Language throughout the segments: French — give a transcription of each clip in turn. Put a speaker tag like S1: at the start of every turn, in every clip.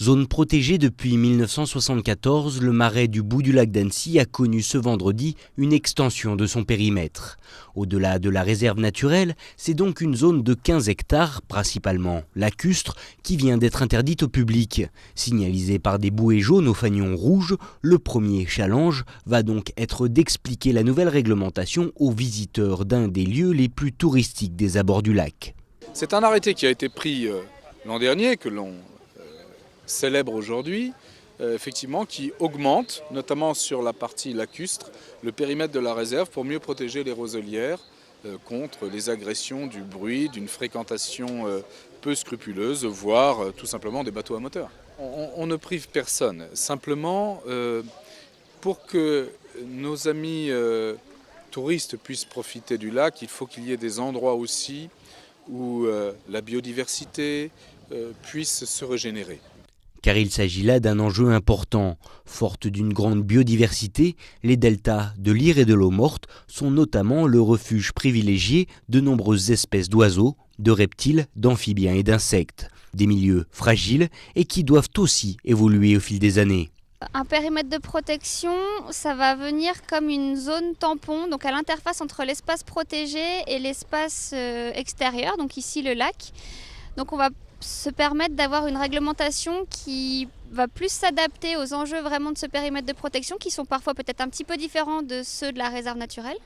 S1: Zone protégée depuis 1974, le marais du bout du lac d'Annecy a connu ce vendredi une extension de son périmètre. Au-delà de la réserve naturelle, c'est donc une zone de 15 hectares, principalement lacustre, qui vient d'être interdite au public. Signalisée par des bouées jaunes au fanion rouge, le premier challenge va donc être d'expliquer la nouvelle réglementation aux visiteurs d'un des lieux les plus touristiques des abords du lac.
S2: C'est un arrêté qui a été pris l'an dernier, que l'on célèbre aujourd'hui, effectivement, qui augmente, notamment sur la partie lacustre, le périmètre de la réserve pour mieux protéger les roselières contre les agressions du bruit, d'une fréquentation peu scrupuleuse, voire tout simplement des bateaux à moteur. On ne prive personne, simplement pour que nos amis touristes puissent profiter du lac, il faut qu'il y ait des endroits aussi où la biodiversité puisse se régénérer.
S1: Car il s'agit là d'un enjeu important. Forte d'une grande biodiversité, les deltas de l'Ire et de l'eau morte sont notamment le refuge privilégié de nombreuses espèces d'oiseaux, de reptiles, d'amphibiens et d'insectes. Des milieux fragiles et qui doivent aussi évoluer au fil des années.
S3: Un périmètre de protection, ça va venir comme une zone tampon, donc à l'interface entre l'espace protégé et l'espace extérieur, donc ici le lac. Donc on va se permettre d'avoir une réglementation qui va plus s'adapter aux enjeux vraiment de ce périmètre de protection, qui sont parfois peut-être un petit peu différents de ceux de la réserve naturelle.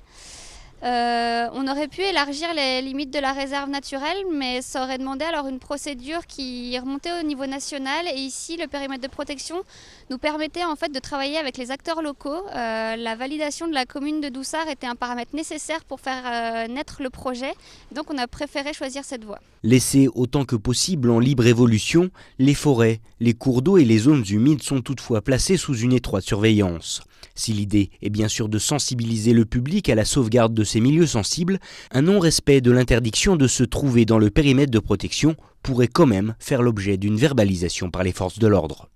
S3: On aurait pu élargir les limites de la réserve naturelle, mais ça aurait demandé alors une procédure qui remontait au niveau national. Et ici, le périmètre de protection nous permettait en fait de travailler avec les acteurs locaux. La validation de la commune de Doussard était un paramètre nécessaire pour faire naître le projet. Donc on a préféré choisir cette voie.
S1: Laissés autant que possible en libre évolution, les forêts, les cours d'eau et les zones humides sont toutefois placés sous une étroite surveillance. Si l'idée est bien sûr de sensibiliser le public à la sauvegarde de ces milieux sensibles, un non-respect de l'interdiction de se trouver dans le périmètre de protection pourrait quand même faire l'objet d'une verbalisation par les forces de l'ordre.